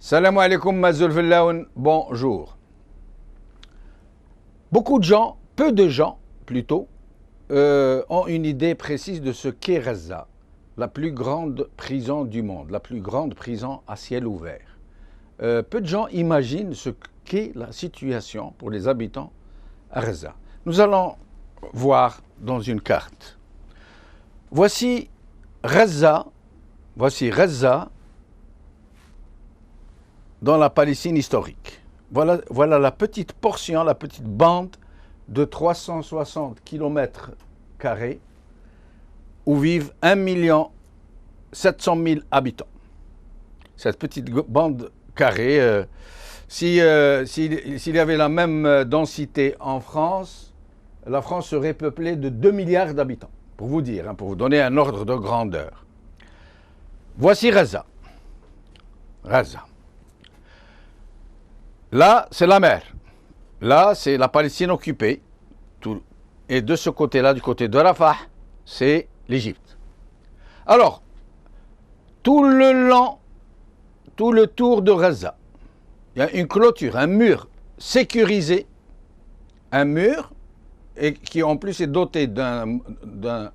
Salam alaikum mazul fillaoun, bonjour. Beaucoup de gens, peu de gens plutôt, ont une idée précise de ce qu'est Gaza, la plus grande prison du monde, la plus grande prison à ciel ouvert. Peu de gens imaginent ce qu'est la situation pour les habitants à Gaza. Nous allons voir dans une carte. Voici Gaza dans la Palestine historique. Voilà la petite portion, la petite bande de 360 km² où vivent 1 700 000 habitants. Cette petite bande carrée, s'il y avait la même densité en France, la France serait peuplée de 2 milliards d'habitants, pour vous dire, pour vous donner un ordre de grandeur. Voici Gaza. Là, c'est la mer. Là, c'est la Palestine occupée. Et de ce côté-là, du côté de Rafah, c'est l'Égypte. Alors, tout le tour de Gaza, il y a une clôture, un mur sécurisé, un mur et qui en plus est doté d'un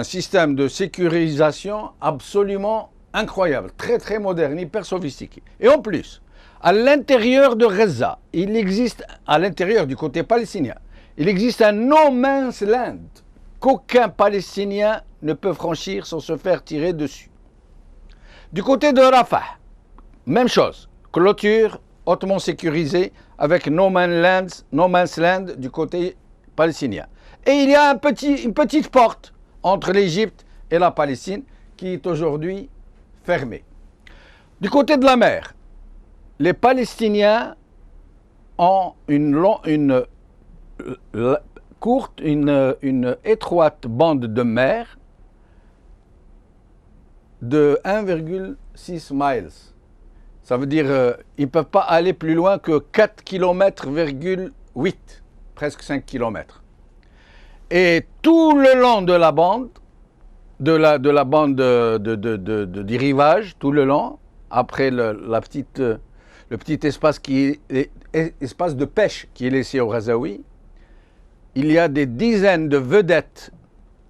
système de sécurisation absolument incroyable, très très moderne, hyper sophistiqué. Et en plus, à l'intérieur de Gaza, il existe, à l'intérieur du côté palestinien, il existe un no man's land qu'aucun Palestinien ne peut franchir sans se faire tirer dessus. Du côté de Rafah, même chose, clôture hautement sécurisée avec no man's land du côté palestinien. Et il y a une petite porte entre l'Égypte et la Palestine qui est aujourd'hui fermée. Du côté de la mer, les Palestiniens ont une étroite bande de mer de 1,6 miles. Ça veut dire ils ne peuvent pas aller plus loin que 4,8 km, presque 5 km. Et tout le long de la bande, du rivage, tout le long, après le petit espace qui est espace de pêche qui est laissé aux Gazaouis, il y a des dizaines de vedettes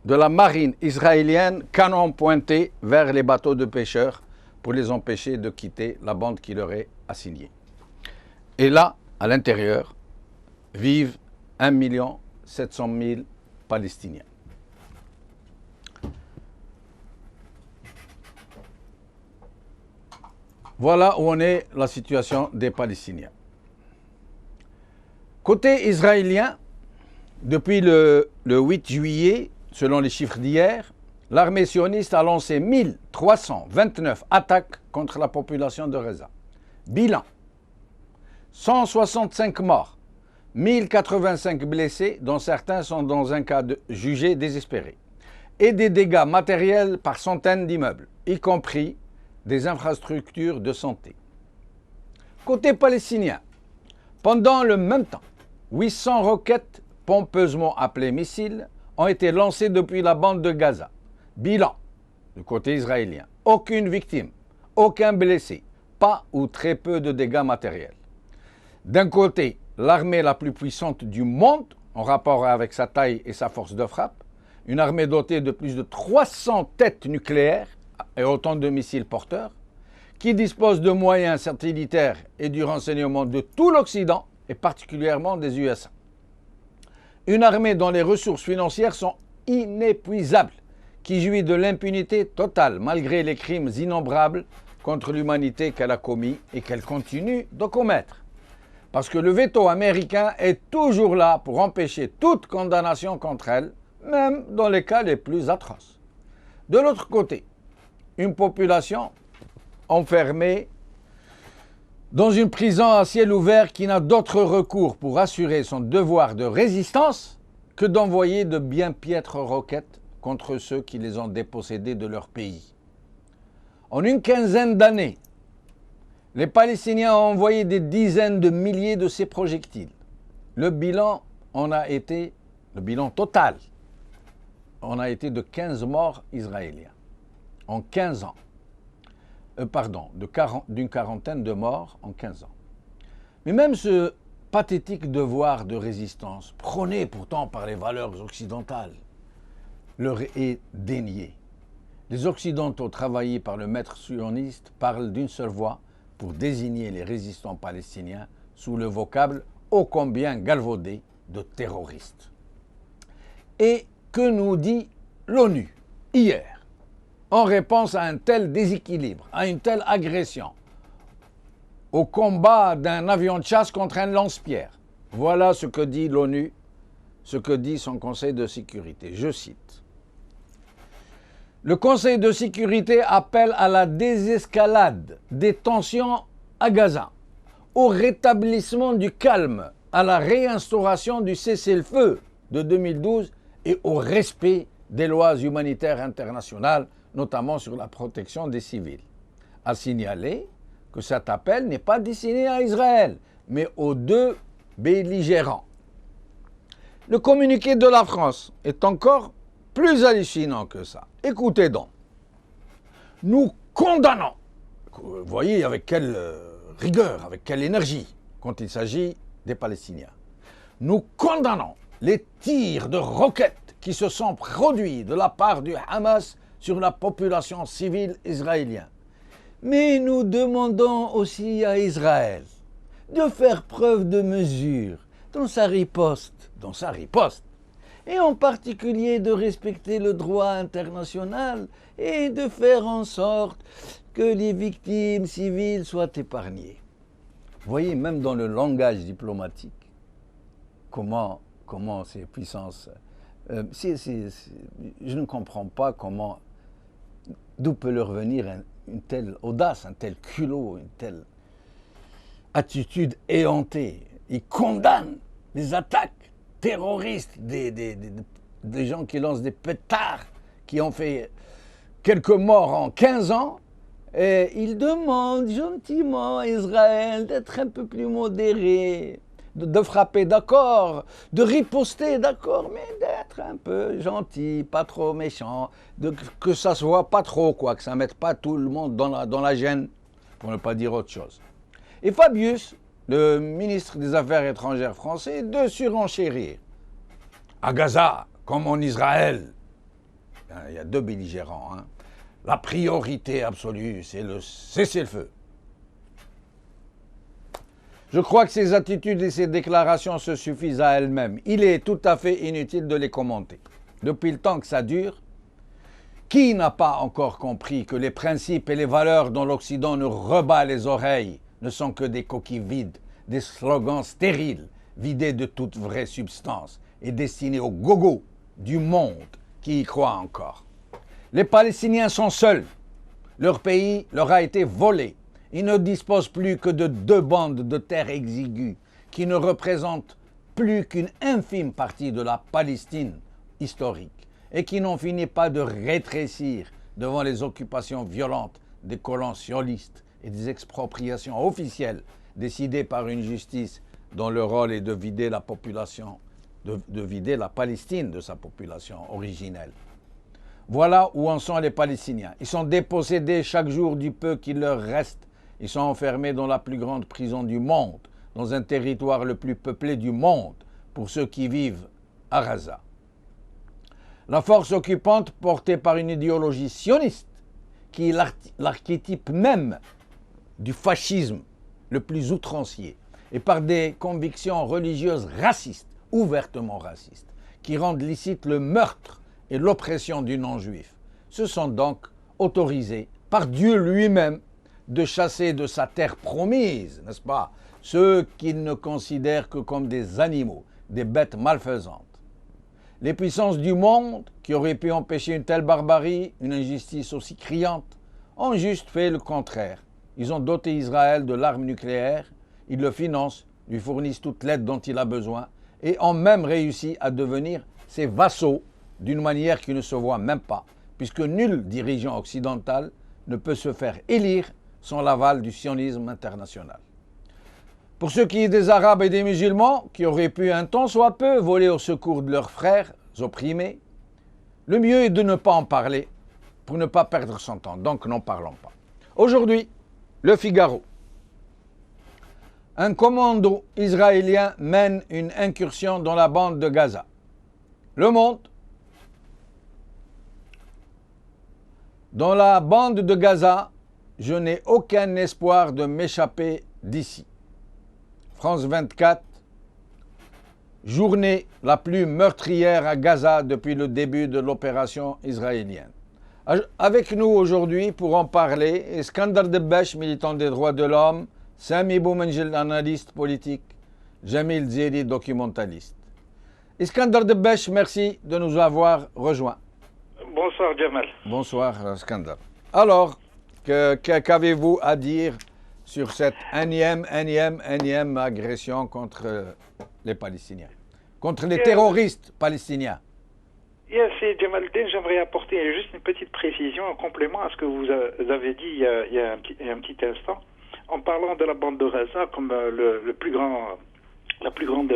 de la marine israélienne, canons pointés vers les bateaux de pêcheurs pour les empêcher de quitter la bande qui leur est assignée. Et là, à l'intérieur, vivent 1 700 000 Palestiniens. Voilà où en est la situation des Palestiniens. Côté israélien, depuis le 8 juillet, selon les chiffres d'hier, l'armée sioniste a lancé 1329 attaques contre la population de Gaza. Bilan, 165 morts, 1085 blessés, dont certains sont dans un cas jugé désespéré, et des dégâts matériels par centaines d'immeubles, y compris des infrastructures de santé. Côté palestinien, pendant le même temps, 800 roquettes, pompeusement appelées missiles, ont été lancées depuis la bande de Gaza. Bilan, du côté israélien, aucune victime, aucun blessé, pas ou très peu de dégâts matériels. D'un côté, l'armée la plus puissante du monde, en rapport avec sa taille et sa force de frappe, une armée dotée de plus de 300 têtes nucléaires et autant de missiles porteurs, qui dispose de moyens satellitaires et du renseignement de tout l'Occident, et particulièrement des USA. Une armée dont les ressources financières sont inépuisables, qui jouit de l'impunité totale malgré les crimes innombrables contre l'humanité qu'elle a commis et qu'elle continue de commettre. Parce que le veto américain est toujours là pour empêcher toute condamnation contre elle, même dans les cas les plus atroces. De l'autre côté, une population enfermée dans une prison à ciel ouvert qui n'a d'autre recours pour assurer son devoir de résistance que d'envoyer de bien piètres roquettes contre ceux qui les ont dépossédés de leur pays. En une quinzaine d'années, les Palestiniens ont envoyé des dizaines de milliers de ces projectiles. Le bilan total, on a été de 15 morts israéliens en 15 ans. d'une quarantaine de morts en 15 ans. Mais même ce pathétique devoir de résistance, prôné pourtant par les valeurs occidentales, leur est dénié. Les Occidentaux travaillés par le maître sioniste parlent d'une seule voix pour désigner les résistants palestiniens sous le vocable ô combien galvaudé de terroristes. Et que nous dit l'ONU hier en réponse à un tel déséquilibre, à une telle agression, au combat d'un avion de chasse contre un lance-pierre? Voilà ce que dit l'ONU, ce que dit son Conseil de sécurité. Je cite. Le Conseil de sécurité appelle à la désescalade des tensions à Gaza, au rétablissement du calme, à la réinstauration du cessez-le-feu de 2012 et au respect des lois humanitaires internationales, notamment sur la protection des civils. À signaler que cet appel n'est pas destiné à Israël, mais aux deux belligérants. Le communiqué de la France est encore plus hallucinant que ça. Écoutez donc. Nous condamnons, vous voyez avec quelle rigueur, avec quelle énergie, quand il s'agit des Palestiniens. Nous condamnons les tirs de roquettes qui se sont produits de la part du Hamas sur la population civile israélienne. Mais nous demandons aussi à Israël de faire preuve de mesure dans sa riposte, et en particulier de respecter le droit international et de faire en sorte que les victimes civiles soient épargnées. Vous voyez, même dans le langage diplomatique, comment ces puissances... je ne comprends pas d'où peut leur venir une telle audace, un tel culot, une telle attitude éhontée. Ils condamnent les attaques terroristes des gens qui lancent des pétards, qui ont fait quelques morts en 15 ans, et ils demandent gentiment à Israël d'être un peu plus modéré, de frapper, d'accord, de riposter, d'accord, mais d'être un peu gentil, pas trop méchant, que ça se voit pas trop, quoi, que ça ne mette pas tout le monde dans la gêne, pour ne pas dire autre chose. Et Fabius, le ministre des Affaires étrangères français, de surenchérir. À Gaza, comme en Israël, il y a deux belligérants, hein. La priorité absolue, c'est le cessez-le-feu. Je crois que ces attitudes et ces déclarations se suffisent à elles-mêmes. Il est tout à fait inutile de les commenter. Depuis le temps que ça dure, qui n'a pas encore compris que les principes et les valeurs dont l'Occident nous rebat les oreilles ne sont que des coquilles vides, des slogans stériles, vidés de toute vraie substance et destinés aux gogos du monde qui y croient encore? Les Palestiniens sont seuls. Leur pays leur a été volé. Ils ne disposent plus que de 2 bandes de terre exiguës qui ne représentent plus qu'une infime partie de la Palestine historique et qui n'ont fini pas de rétrécir devant les occupations violentes des colons sionistes et des expropriations officielles décidées par une justice dont le rôle est de vider la population, de vider la Palestine de sa population originelle. Voilà où en sont les Palestiniens. Ils sont dépossédés chaque jour du peu qu'il leur reste. Ils sont enfermés dans la plus grande prison du monde, dans un territoire le plus peuplé du monde, pour ceux qui vivent à Gaza. La force occupante, portée par une idéologie sioniste, qui est l'archétype même du fascisme le plus outrancier, et par des convictions religieuses racistes, ouvertement racistes, qui rendent licite le meurtre et l'oppression du non-juif, se sont donc autorisés par Dieu lui-même de chasser de sa terre promise, n'est-ce pas, ceux qu'ils ne considèrent que comme des animaux, des bêtes malfaisantes. Les puissances du monde, qui auraient pu empêcher une telle barbarie, une injustice aussi criante, ont juste fait le contraire. Ils ont doté Israël de l'arme nucléaire, ils le financent, lui fournissent toute l'aide dont il a besoin, et ont même réussi à devenir ses vassaux d'une manière qui ne se voit même pas, puisque nul dirigeant occidental ne peut se faire élire sans l'aval du sionisme international. Pour ce qui est des Arabes et des musulmans, qui auraient pu un tant soit peu voler au secours de leurs frères opprimés, le mieux est de ne pas en parler pour ne pas perdre son temps, donc n'en parlons pas. Aujourd'hui, le Figaro. Un commando israélien mène une incursion dans la bande de Gaza. Le Monde. Dans la bande de Gaza, je n'ai aucun espoir de m'échapper d'ici. France 24. Journée la plus meurtrière à Gaza depuis le début de l'opération israélienne. Avec nous aujourd'hui pour en parler, Iskandar Debech, militant des droits de l'homme, Sami Boumenjel, analyste politique, Jamil Zeri, documentaliste. Iskandar Debech, merci de nous avoir rejoints. Bonsoir Jamal. Bonsoir Iskandar. Alors, qu'avez-vous à dire sur cette énième agression contre les Palestiniens, contre les terroristes palestiniens? C'est Jamal Den, j'aimerais apporter juste une petite précision en complément à ce que vous avez dit il y a un petit instant, en parlant de la bande de Gaza comme la plus grande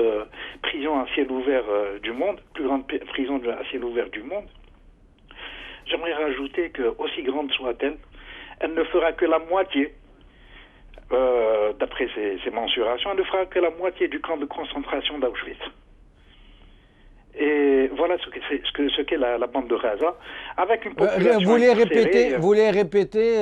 prison à ciel ouvert du monde, plus grande prison à ciel ouvert du monde. J'aimerais rajouter que, aussi grande soit-elle, elle ne fera que la moitié, d'après ses mensurations, elle ne fera que la moitié du camp de concentration d'Auschwitz. Et voilà ce qu'est la bande de Gaza, avec une population vous les répétez,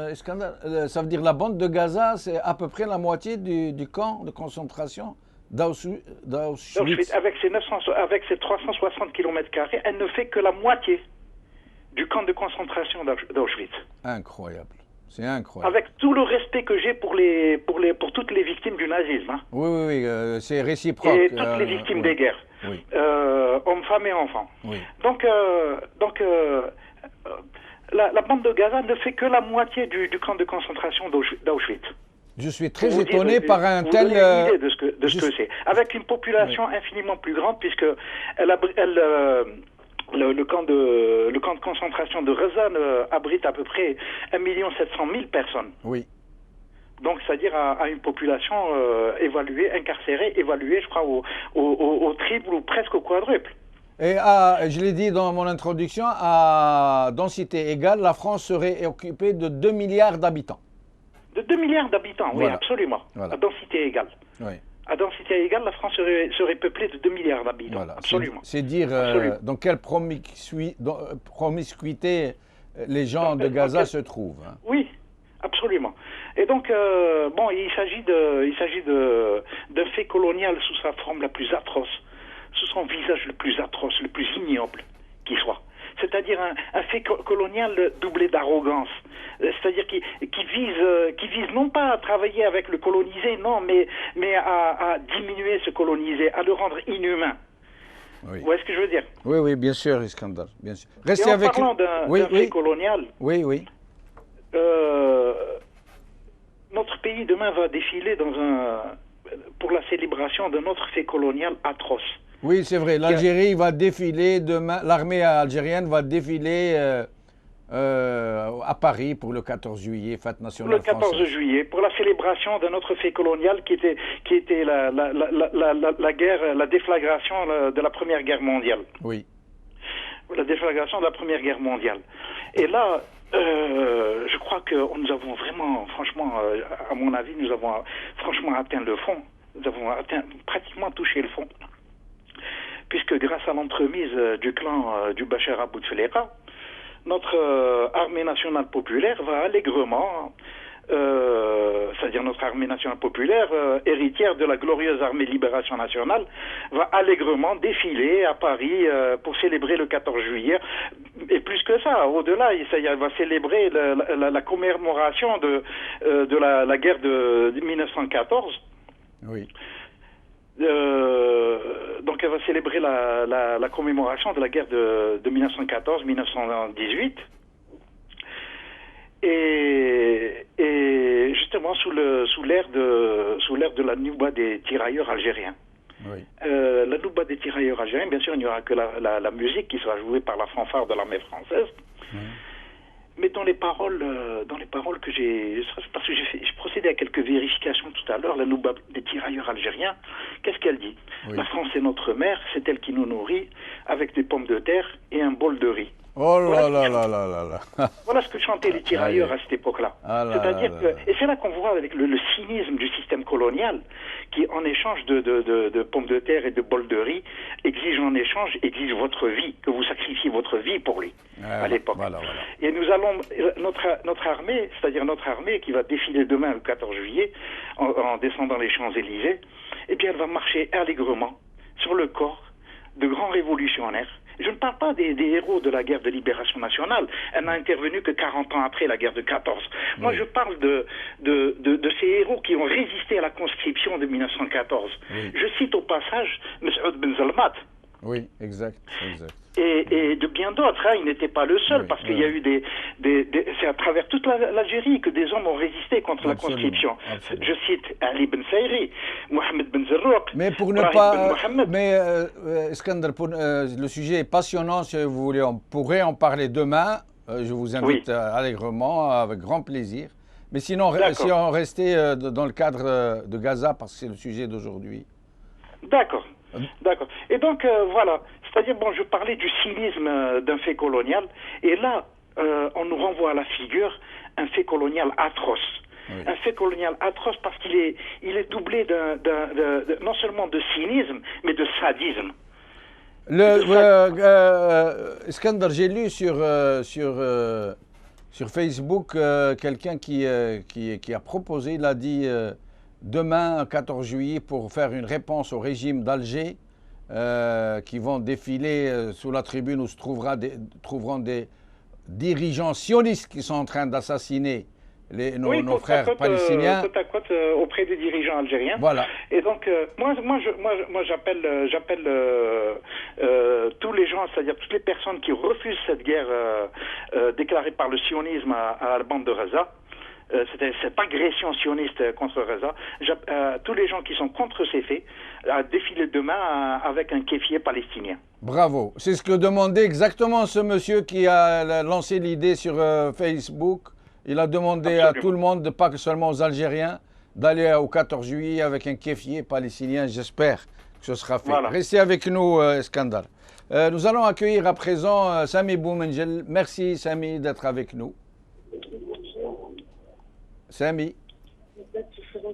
Iskandar, ça veut dire la bande de Gaza, c'est à peu près la moitié du camp de concentration d'Auschwitz. Avec ses 360 km², elle ne fait que la moitié du camp de concentration d'Auschwitz. Incroyable. C'est incroyable. Avec tout le respect que j'ai pour toutes les victimes du nazisme. Hein. Oui, c'est réciproque. Et toutes les victimes des guerres. Oui. Hommes, femmes et enfants. Oui. Donc la bande de Gaza ne fait que la moitié du camp de concentration d'Auschwitz. Je suis très étonné par un tel... Vous avez une idée de ce que c'est. Avec une population infiniment plus grande, puisque le camp de concentration de Gaza abrite à peu près 1 700 000 personnes. Oui. Donc, c'est-à-dire à une population incarcérée, évaluée, je crois, au triple ou presque au quadruple. Et je l'ai dit dans mon introduction, à densité égale, la France serait occupée de 2 milliards d'habitants. De 2 milliards d'habitants, voilà. Oui, absolument. Voilà. À densité égale. Oui. À densité égale, la France serait peuplée de 2 milliards d'habitants. Voilà. Absolument. C'est dire dans quelle promiscuité les gens de Gaza se trouvent. Hein. Oui, absolument. Et donc, il s'agit d'un fait colonial sous sa forme la plus atroce, sous son visage le plus atroce, le plus ignoble qui soit. C'est-à-dire un fait colonial doublé d'arrogance, c'est-à-dire qui vise non pas à travailler avec le colonisé, non, mais à diminuer ce colonisé, à le rendre inhumain. Oui. Vous voyez ce que je veux dire? Oui, bien sûr, Iskandar, bien sûr. Restez avec parlant d'un fait colonial, notre pays demain va défiler pour la célébration d'un autre fait colonial atroce. Oui, c'est vrai. L'Algérie va défiler demain. L'armée algérienne va défiler à Paris pour le 14 juillet, fête nationale française. Le 14 juillet, pour la célébration d'un autre fait colonial qui était la guerre, la déflagration de la Première Guerre mondiale. Oui. La déflagration de la Première Guerre mondiale. Et là, je crois que nous avons vraiment, franchement, à mon avis, nous avons franchement atteint le fond. Nous avons pratiquement touché le fond. Puisque grâce à l'entremise du clan du Bachar Bouteflika, notre armée nationale populaire va allègrement, c'est-à-dire notre armée nationale populaire, héritière de la glorieuse armée Libération nationale, va allègrement défiler à Paris pour célébrer le 14 juillet. Et plus que ça, au-delà, elle va célébrer la commémoration de la guerre de 1914. Oui. Donc elle va célébrer la commémoration de la guerre de 1914-1918 et justement sous l'ère de la Nouba des tirailleurs algériens. Oui. La Nouba des tirailleurs algériens, bien sûr, il n'y aura que la musique qui sera jouée par la fanfare de l'armée française. Oui. Mais dans les paroles que j'ai, parce que j'ai procédé à quelques vérifications tout à l'heure, la Nouba des tirailleurs algériens, qu'est-ce qu'elle dit? Oui. La France est notre mère, c'est elle qui nous nourrit, avec des pommes de terre et un bol de riz. Oh là là là là là là. Voilà ce que chantaient les tirailleurs à cette époque-là. Ah là C'est-à-dire là que, là. et c'est là qu'on voit avec le cynisme du système colonial, qui en échange de pommes de terre et de bols de riz, exige votre vie, que vous sacrifiez votre vie pour lui, à l'époque. Voilà. Et nous allons, notre armée, c'est-à-dire notre armée qui va défiler demain le 14 juillet, en descendant les Champs-Élysées, eh bien elle va marcher allègrement sur le corps de grands révolutionnaires. Je ne parle pas des héros de la guerre de libération nationale. Elle n'a intervenu que 40 ans après la guerre de 14. Moi, je parle de ces héros qui ont résisté à la conscription de 1914. Oui. Je cite au passage Mes'ud Ben Zalmat. Oui, exact. Et de bien d'autres, hein, il n'était pas le seul, parce qu'il y a eu c'est à travers toute l'Algérie que des hommes ont résisté contre la conscription. Absolument. Je cite Ali Ben Sayri, Mohamed Ben Zerrouk, Mais pour ne Ibrahim pas, Ben Mohamed. mais Iskandar, le sujet est passionnant. Si vous voulez, on pourrait en parler demain. Je vous invite allègrement, avec grand plaisir. Mais sinon, si on restait dans le cadre de Gaza, parce que c'est le sujet d'aujourd'hui. D'accord. Et donc, voilà. C'est-à-dire, bon, je parlais du cynisme d'un fait colonial. Et là, on nous renvoie à la figure un fait colonial atroce. Oui. Un fait colonial atroce parce qu'il est doublé non seulement de cynisme, mais de sadisme. Iskandar, j'ai lu sur Facebook quelqu'un qui a proposé, il a dit demain, 14 juillet, pour faire une réponse au régime d'Alger, qui vont défiler sous la tribune où se trouveront des dirigeants sionistes qui sont en train d'assassiner nos frères palestiniens. Côte à côte auprès des dirigeants algériens. Voilà. Et donc, moi j'appelle tous les gens, c'est-à-dire toutes les personnes qui refusent cette guerre déclarée par le sionisme à la bande de Gaza. Cette agression sioniste contre Gaza, tous les gens qui sont contre ces faits, à défiler demain avec un kéfier palestinien. Bravo. C'est ce que demandait exactement ce monsieur qui a lancé l'idée sur Facebook. Il a demandé à tout le monde, pas que seulement aux Algériens, d'aller au 14 juillet avec un kéfier palestinien. J'espère que ce sera fait. Voilà. Restez avec nous, Iskandar. Nous allons accueillir à présent Sami Boumenjel. Merci, Sami, d'être avec nous. Sami.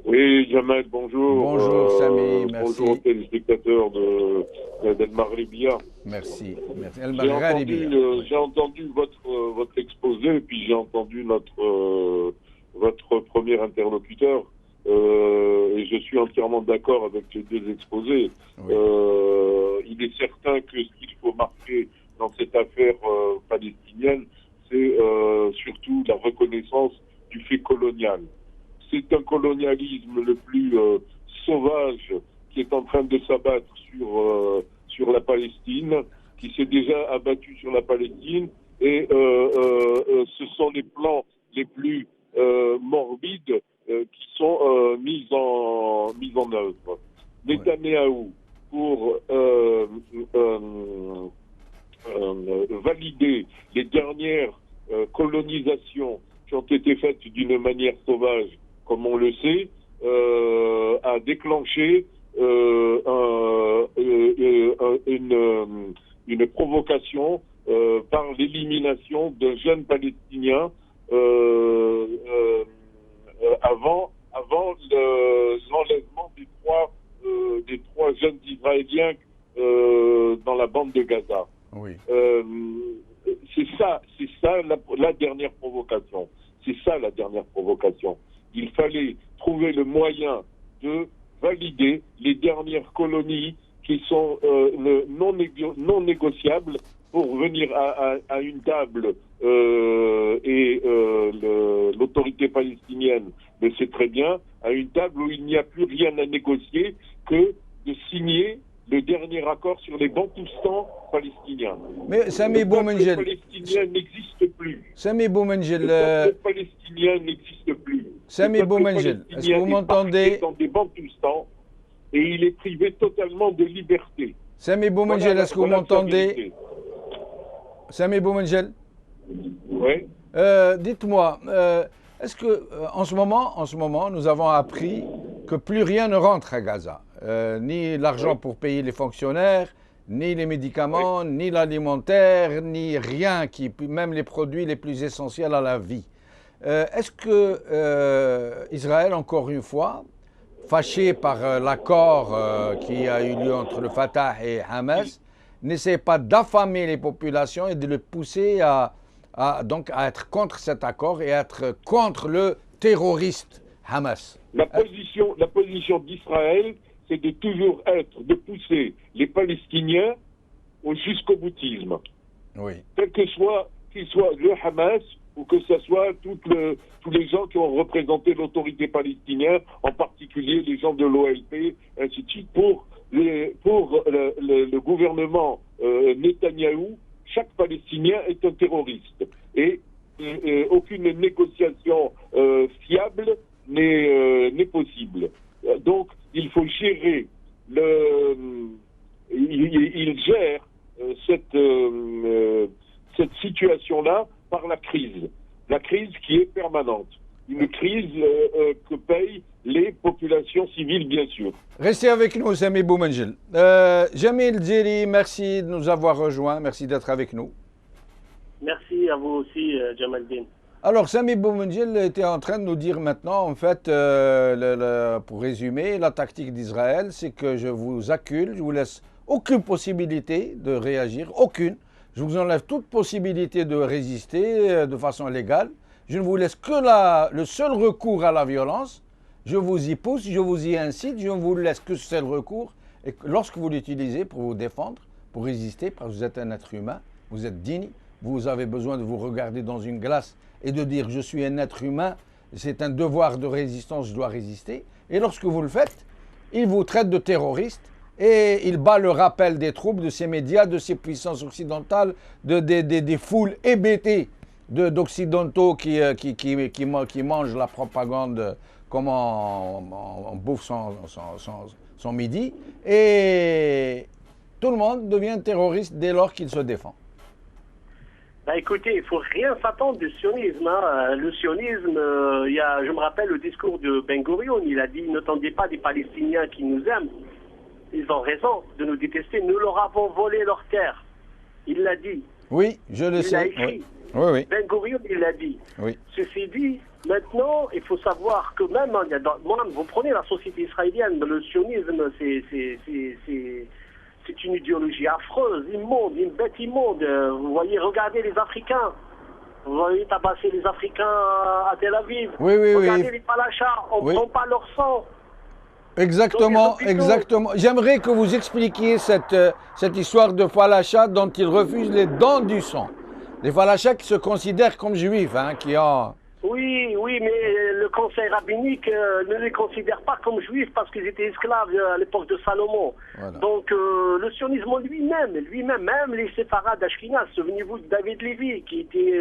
Oui, Jamal, bonjour. Bonjour, Sami, merci. Bonjour aux téléspectateurs d'El Maghribia. Merci. J'ai entendu votre exposé, puis j'ai entendu votre premier interlocuteur, et je suis entièrement d'accord avec les deux exposés. Oui. Il est certain que ce qu'il faut marquer dans cette affaire palestinienne, c'est surtout la reconnaissance du fait colonial. C'est un colonialisme le plus sauvage qui est en train de s'abattre sur la Palestine, qui s'est déjà abattu sur la Palestine, et ce sont les plans les plus morbides qui sont mis en œuvre. Netanyahou, pour valider les dernières colonisations qui ont été faites d'une manière sauvage, comme on le sait, a déclenché une provocation par l'élimination d'un jeune Palestinien avant l'enlèvement des trois jeunes Israéliens dans la bande de Gaza. Oui. C'est ça la dernière provocation. C'est ça la dernière provocation. Il fallait trouver le moyen de valider les dernières colonies qui sont non négociables pour venir à une table, et l'autorité palestinienne le sait très bien, à une table où il n'y a plus rien à négocier que de signer le dernier accord sur les Bantoustans palestiniens. Mais Sami Boumenjel, le peuple palestinien n'existe plus. Sami Boumenjel, le peuple palestinien n'existe plus. Sami Boumenjel, est-ce que vous m'entendez? Dans des Bantoustans, et il est privé totalement de liberté. Sami Boumenjel, est-ce que vous m'entendez? Sami Boumenjel? Oui. Dites-moi, est-ce que en ce moment, nous avons appris que plus rien ne rentre à Gaza, ni l'argent pour payer les fonctionnaires, ni les médicaments, ni l'alimentaire, ni rien, même les produits les plus essentiels à la vie. Est-ce que Israël, encore une fois, fâché par l'accord qui a eu lieu entre le Fatah et Hamas, n'essaie pas d'affamer les populations et de les pousser donc à être contre cet accord et à être contre le terroriste Hamas? La position d'Israël, c'est de toujours de pousser les Palestiniens jusqu'au boutisme. Oui. Quel que soit, qu'il soit le Hamas ou que ce soit tous les gens qui ont représenté l'autorité palestinienne, en particulier les gens de l'OLP, ainsi de suite, pour le gouvernement Netanyahou, chaque Palestinien est un terroriste. Et aucune négociation fiable n'est possible. Donc, il faut gérer il gère cette situation-là par la crise qui est permanente. Une crise que payent les populations civiles, bien sûr. Restez avec nous, Sami Boumenjel. Jamil Djeri, merci de nous avoir rejoints, merci d'être avec nous. Merci à vous aussi, Jamaldin. Alors, Sami Boumenjel était en train de nous dire maintenant, en fait, pour résumer, la tactique d'Israël, c'est que je vous accule, je vous laisse aucune possibilité de réagir, aucune. Je vous enlève toute possibilité de résister de façon légale. Je ne vous laisse que le seul recours à la violence. Je vous y pousse, je vous y incite, je ne vous laisse que ce seul recours. Et lorsque vous l'utilisez pour vous défendre, pour résister, parce que vous êtes un être humain, vous êtes digne, vous avez besoin de vous regarder dans une glace et de dire « je suis un être humain, c'est un devoir de résistance, je dois résister ». Et lorsque vous le faites, il vous traite de terroriste et il bat le rappel des troupes, de ces médias, de ces puissances occidentales, des foules hébétées d'occidentaux qui mangent la propagande comme on bouffe son midi. Et tout le monde devient terroriste dès lors qu'il se défend. Bah écoutez, il ne faut rien s'attendre du sionisme. Hein. Le sionisme, je me rappelle le discours de Ben Gurion, il a dit « N'entendez pas des Palestiniens qui nous aiment. Ils ont raison de nous détester. Nous leur avons volé leur terre. » Il l'a dit. Oui, je le sais. Il l'a écrit. Oui. Ben Gurion, il l'a dit. Oui. Ceci dit, maintenant, il faut savoir que même, vous prenez la société israélienne, le sionisme, c'est une idéologie affreuse, immonde, une bête immonde. Vous voyez, regardez les Africains. Vous voyez tabasser les Africains à Tel Aviv. Oui. Regardez les Palachas, on ne prend pas leur sang. Exactement. J'aimerais que vous expliquiez cette histoire de Falacha dont ils refusent les dons du sang. Les Falachas qui se considèrent comme juifs, hein, qui ont... Oui, mais le conseil rabbinique ne les considère pas comme juifs parce qu'ils étaient esclaves à l'époque de Salomon. Voilà. Donc le sionisme lui-même, même les séfarades d'Ashkenaz, souvenez-vous de David Lévy qui était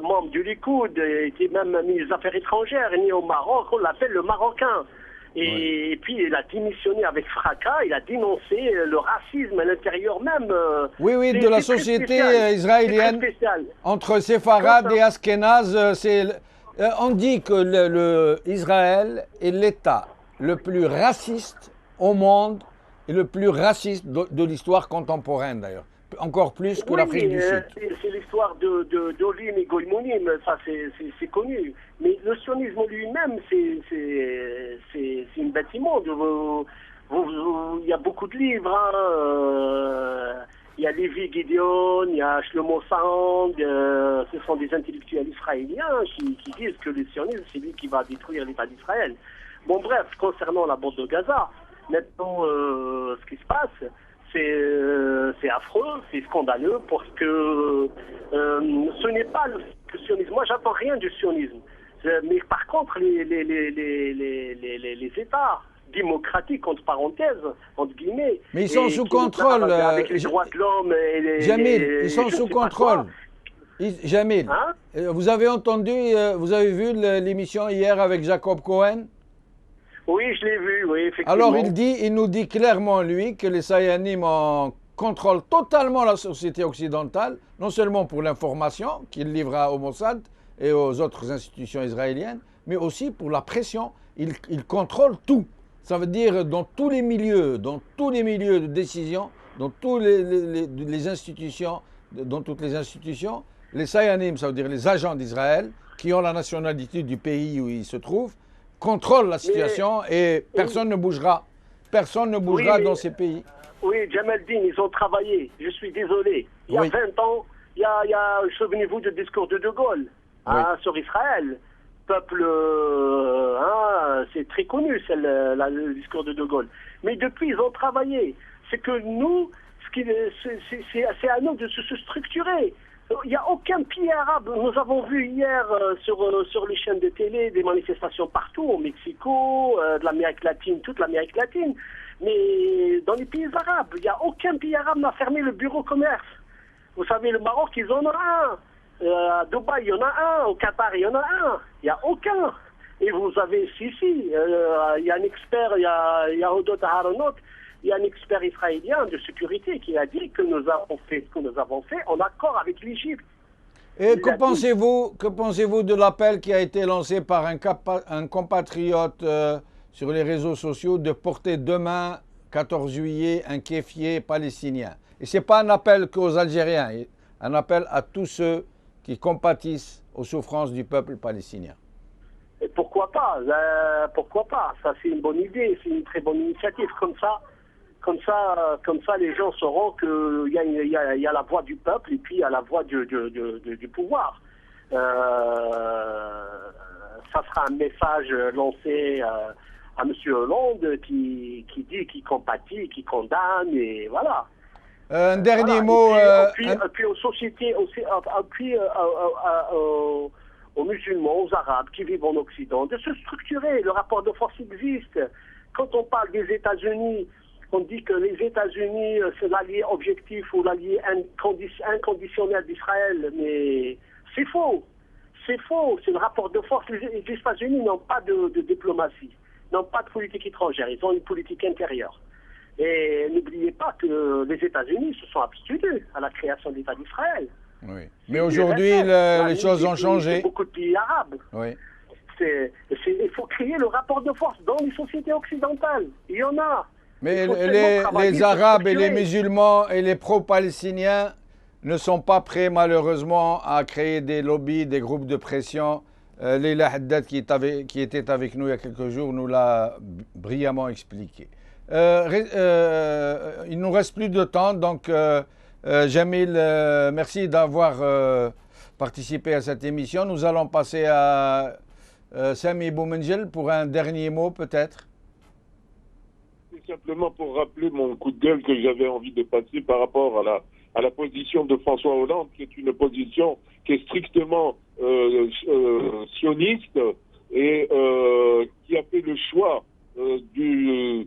membre du Likoud, était même ministre des Affaires étrangères, né au Maroc, on l'appelle le Marocain. Et puis il a démissionné avec fracas, il a dénoncé le racisme à l'intérieur même. De la société israélienne, entre séfarades et Ashkénazes. On dit que Israël est l'État le plus raciste au monde et le plus raciste de l'histoire contemporaine d'ailleurs. Encore plus que l'Afrique du Sud. C'est l'histoire d'Olim et Goïmonim, ça c'est connu. Mais le sionisme lui-même, c'est une bête immonde. Il y a beaucoup de livres. Hein. Il y a Lévi Gideon, il y a Shlomo Sand. Ce sont des intellectuels israéliens qui disent que le sionisme, c'est lui qui va détruire l'État d'Israël. Bon bref, concernant la bande de Gaza, maintenant, ce qui se passe... C'est affreux, c'est scandaleux parce que ce n'est pas le sionisme. Moi, j'attends rien du sionisme. Mais par contre, les États démocratiques, entre parenthèses, entre guillemets... Mais ils sont sous contrôle. Avec les droits de l'homme et Jamil, ils sont sous contrôle. Jamil, vous avez vous avez vu l'émission hier avec Jacob Cohen? Oui, je l'ai vu, oui, effectivement. Alors il nous dit clairement, lui, que les Sayanim contrôlent totalement la société occidentale, non seulement pour l'information qu'il livre au Mossad et aux autres institutions israéliennes, mais aussi pour la pression. Ils contrôlent tout. Ça veut dire dans tous les milieux de décision, dans toutes les institutions, les Sayanim, ça veut dire les agents d'Israël, qui ont la nationalité du pays où ils se trouvent, contrôlent la situation et personne ne bougera. Personne ne bougera dans ces pays. Oui, Jamaldine, ils ont travaillé. Je suis désolé. Il y a 20 ans, souvenez-vous du discours de De Gaulle sur Israël. Peuple, c'est très connu, le discours de De Gaulle. Mais depuis, ils ont travaillé. C'est que nous, c'est à nous de se structurer. Il n'y a aucun pays arabe. Nous avons vu hier sur les chaînes de télé des manifestations partout, au Mexico, de l'Amérique latine, toute l'Amérique latine. Mais dans les pays arabes, il n'y a aucun pays arabe n'a fermé le bureau commerce. Vous savez, le Maroc, ils en ont un. À Dubaï, il y en a un. Au Qatar, il y en a un. Il n'y a aucun. Et vous avez, il y a un expert, il y a Odot Aharonot, il y a un expert israélien de sécurité qui a dit que nous avons fait ce que nous avons fait en accord avec l'Égypte. Et que pensez-vous de l'appel qui a été lancé par un compatriote sur les réseaux sociaux de porter demain, 14 juillet, un kéfier palestinien? Et ce n'est pas un appel qu'aux Algériens, un appel à tous ceux qui compatissent aux souffrances du peuple palestinien. Et pourquoi pas? Pourquoi pas? Ça, c'est une bonne idée, c'est une très bonne initiative. Comme ça, les gens sauront qu'il y a la voix du peuple et puis il y a la voix du pouvoir. Ça sera un message lancé à M. Hollande qui dit, qui compatit, qui condamne, et voilà. Un dernier mot. Puis aux sociétés, aux musulmans, aux arabes qui vivent en Occident, de se structurer. Le rapport de force existe. Quand on parle des États-Unis, on dit que les États-Unis, c'est l'allié objectif ou l'allié inconditionnel d'Israël, mais c'est faux. C'est faux. C'est le rapport de force. Les États-Unis n'ont pas de diplomatie, n'ont pas de politique étrangère. Ils ont une politique intérieure. Et n'oubliez pas que les États-Unis se sont abstenus à la création de l'État d'Israël. Oui. Mais aujourd'hui, les choses ont changé. Beaucoup de pays arabes. Oui. Il faut créer le rapport de force dans les sociétés occidentales. Il y en a. Mais les Arabes et les musulmans et les pro-palestiniens ne sont pas prêts, malheureusement, à créer des lobbies, des groupes de pression. Leila Haddad, qui était avec nous il y a quelques jours, nous l'a brillamment expliqué. Il ne nous reste plus de temps, donc Jamil, merci d'avoir participé à cette émission. Nous allons passer à Sami Boumendjel pour un dernier mot peut-être. Simplement pour rappeler mon coup de gueule que j'avais envie de passer par rapport à la position de François Hollande, qui est une position qui est strictement sioniste et qui a fait le choix du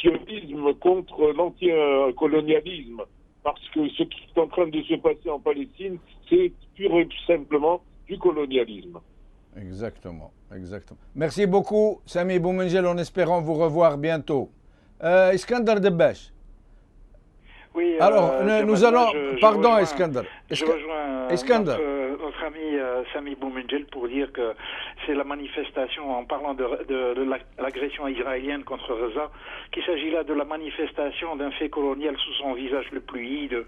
sionisme contre l'anticolonialisme. Parce que ce qui est en train de se passer en Palestine, c'est pur et simplement du colonialisme. Exactement, exactement. Merci beaucoup, Sami Boumendjel, en espérant vous revoir bientôt. Iskandar Debesh. Oui, alors, nous allons... Pardon, Iskandar. Je rejoins notre ami Sami Boumendjel pour dire que c'est la manifestation, en parlant de l'agression israélienne contre Gaza, qu'il s'agit là de la manifestation d'un fait colonial sous son visage le plus hideux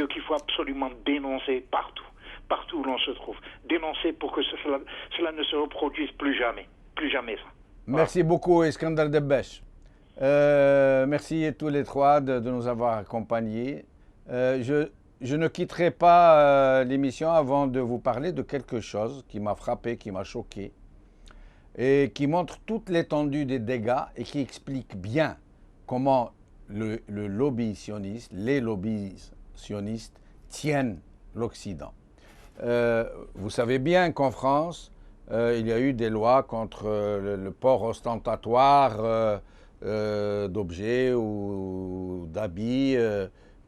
qu'il faut absolument dénoncer partout où l'on se trouve. Dénoncer pour que cela ne se reproduise plus jamais ça. Merci beaucoup, Iskandar Debesh. Merci à tous les trois de nous avoir accompagnés. Je ne quitterai pas l'émission avant de vous parler de quelque chose qui m'a frappé, qui m'a choqué et qui montre toute l'étendue des dégâts et qui explique bien comment le lobby sioniste, les lobbies sionistes tiennent l'Occident. Vous savez bien qu'en France, il y a eu des lois contre le port ostentatoire d'objets ou d'habits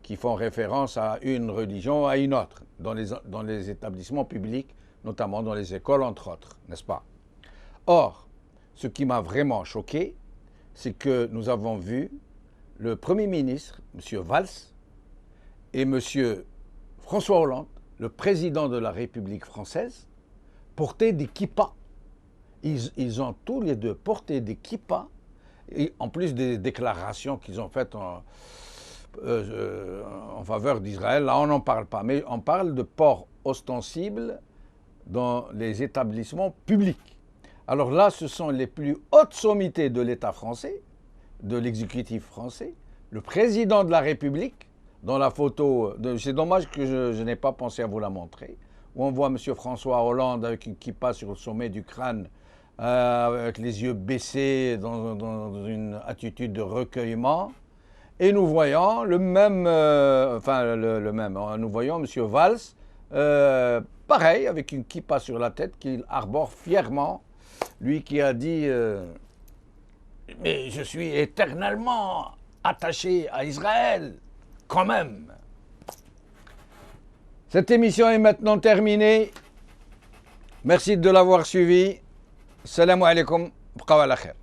qui font référence à une religion ou à une autre, dans les établissements publics, notamment dans les écoles, entre autres, n'est-ce pas? Or, ce qui m'a vraiment choqué, c'est que nous avons vu le Premier ministre, M. Valls, et M. François Hollande, le président de la République française, porter des kippas. Ils ont tous les deux porté des kippas, et en plus des déclarations qu'ils ont faites en faveur d'Israël. Là, on n'en parle pas, mais on parle de port ostensible dans les établissements publics. Alors là, ce sont les plus hautes sommités de l'État français, de l'exécutif français, le président de la République, dans la photo, c'est dommage que je n'ai pas pensé à vous la montrer, où on voit M. François Hollande avec une kippa sur le sommet du crâne, avec les yeux baissés dans une attitude de recueillement. Et nous voyons nous voyons M. Valls, pareil, avec une kippa sur la tête qu'il arbore fièrement, lui qui a dit mais je suis éternellement attaché à Israël, quand même. Cette émission est maintenant terminée. Merci de l'avoir suivie. Salam alaikum. Bqaw ala khair.